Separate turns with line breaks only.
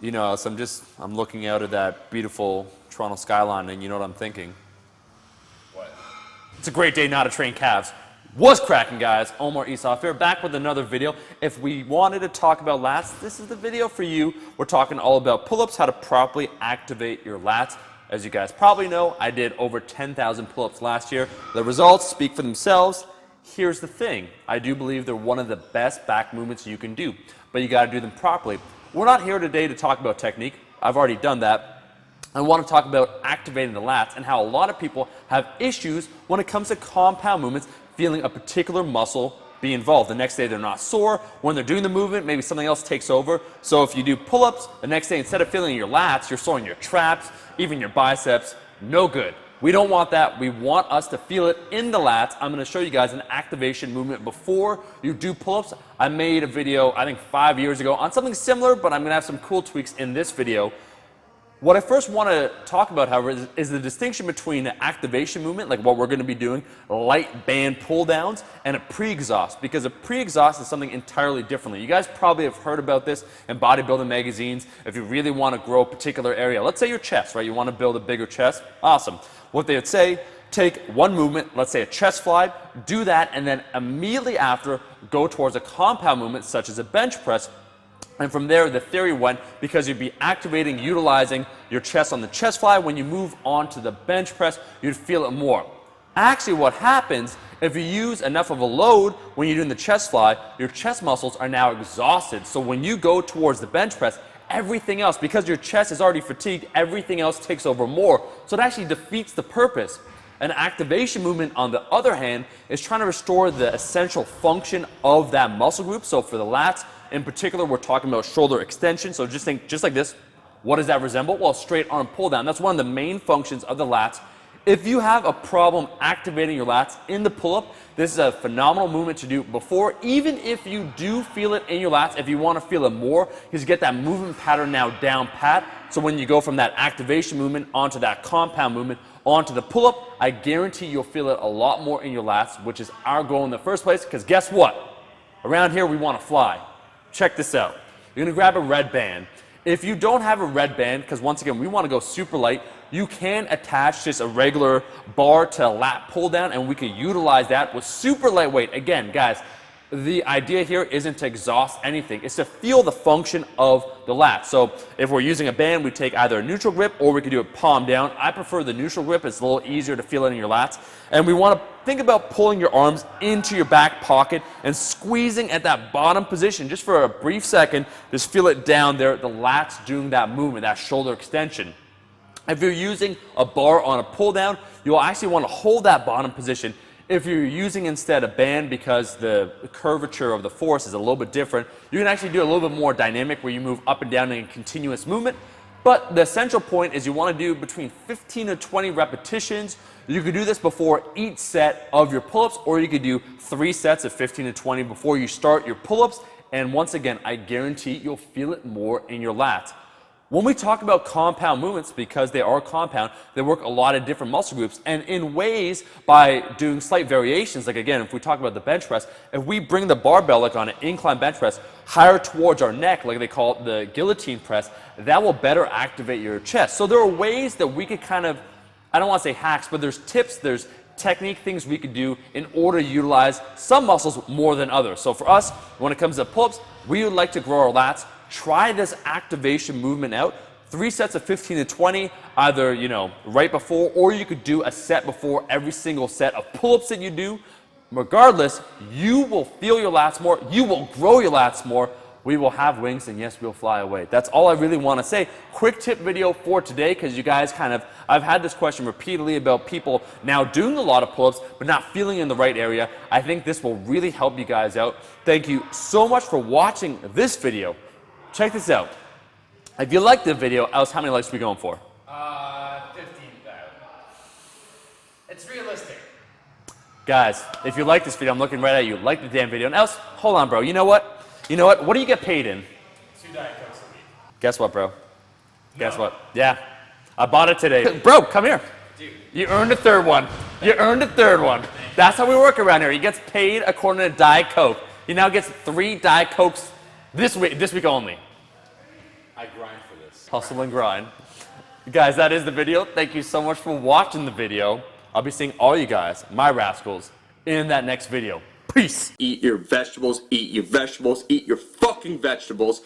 You know, so I'm looking out at that beautiful Toronto skyline, and you know what I'm thinking?
What?
It's a great day not to train calves. What's cracking, guys? Omar Isaf here, back with another video. If we wanted to talk about lats, this is the video for you. We're talking all about pull-ups, how to properly activate your lats. As you guys probably know, I did over 10,000 pull-ups last year. The results speak for themselves. Here's the thing. I do believe they're one of the best back movements you can do, but you got to do them properly. We're not here today to talk about technique. I've already done that. I want to talk about activating the lats and how a lot of people have issues when it comes to compound movements, feeling a particular muscle be involved. The next day they're not sore. When they're doing the movement, maybe something else takes over. So if you do pull-ups, the next day instead of feeling your lats, you're sore in your traps, even your biceps. No good. We don't want that. We want us to feel it in the lats. I'm going to show you guys an activation movement before you do pull-ups. I made a video, I think 5 years ago, on something similar, but I'm going to have some cool tweaks in this video. What I first want to talk about, however, is the distinction between an activation movement, like what we're going to be doing, light band pull downs, and a pre-exhaust, because a pre-exhaust is something entirely differently. You guys probably have heard about this in bodybuilding magazines. If you really want to grow a particular area, let's say your chest, right? You want to build a bigger chest. Awesome. What they would say, take one movement, let's say a chest fly, do that, and then immediately after, go towards a compound movement, such as a bench press. And from there, the theory went, because you'd be activating, utilizing your chest on the chest fly, when you move on to the bench press, you'd feel it more. Actually, what happens, if you use enough of a load when you're doing the chest fly, your chest muscles are now exhausted. So when you go towards the bench press, everything else, because your chest is already fatigued, everything else takes over more. So it actually defeats the purpose. An activation movement, on the other hand, is trying to restore the essential function of that muscle group. So for the lats, in particular, we're talking about shoulder extension. So just think, just like this, what does that resemble? Well, straight arm pull down. That's one of the main functions of the lats. If you have a problem activating your lats in the pull-up, this is a phenomenal movement to do before. Even if you do feel it in your lats, if you want to feel it more, because you get that movement pattern now down pat. So when you go from that activation movement onto that compound movement, onto the pull-up, I guarantee you'll feel it a lot more in your lats, which is our goal in the first place, because guess what? Around here, we want to fly. Check this out. You're going to grab a red band. If you don't have a red band, because once again, we want to go super light, you can attach just a regular bar to a lat pull down, and we can utilize that with super lightweight. Again, guys, the idea here isn't to exhaust anything. It's to feel the function of the lat. So if we're using a band, we take either a neutral grip or we could do it palm down. I prefer the neutral grip. It's a little easier to feel it in your lats. And we want to think about pulling your arms into your back pocket and squeezing at that bottom position just for a brief second. Just feel it down there, the lats doing that movement, that shoulder extension. If you're using a bar on a pull down, you'll actually want to hold that bottom position. If you're using instead a band, because the curvature of the force is a little bit different, you can actually do a little bit more dynamic where you move up and down in a continuous movement. But the essential point is you want to do between 15 to 20 repetitions. You could do this before each set of your pull-ups, or you could do 3 sets of 15 to 20 before you start your pull-ups. And once again, I guarantee you'll feel it more in your lats. When we talk about compound movements, because they are compound, they work a lot of different muscle groups. And in ways, by doing slight variations, like again, if we talk about the bench press, if we bring the barbell, like on an incline bench press, higher towards our neck, like they call it the guillotine press, that will better activate your chest. So there are ways that we could kind of, I don't want to say hacks, but there's tips, there's technique, things we could do in order to utilize some muscles more than others. So for us, when it comes to pull-ups, we would like to grow our lats. Try this activation movement out. 3 sets of 15 to 20, either, you know, right before, or you could do a set before every single set of pull-ups that you do. Regardless, you will feel your lats more. You will grow your lats more. We will have wings, and yes, we'll fly away. That's all I really want to say. Quick tip video for today, because you guys kind of, I've had this question repeatedly about people now doing a lot of pull-ups, but not feeling in the right area. I think this will really help you guys out. Thank you so much for watching this video. Check this out. If you liked the video, Alice, how many likes are we going for?
15,000. It's realistic.
Guys, if you like this video, I'm looking right at you. Like the damn video. And Alice, hold on, bro. You know what? You know what? What do you get paid in?
2 Diet Cokes a week.
Guess what, bro?
No.
Guess what? Yeah. I bought it today. Bro, come here.
Dude.
You earned a third one. You earned a third one. That's how we work around here. He gets paid according to Diet Coke. He now gets 3 Diet Cokes this week only.
I grind for
Hustle and grind. Guys, that is the video. Thank you so much for watching the video. I'll be seeing all you guys, my rascals, in that next video. Peace.
Eat your vegetables, eat your vegetables, eat your fucking vegetables.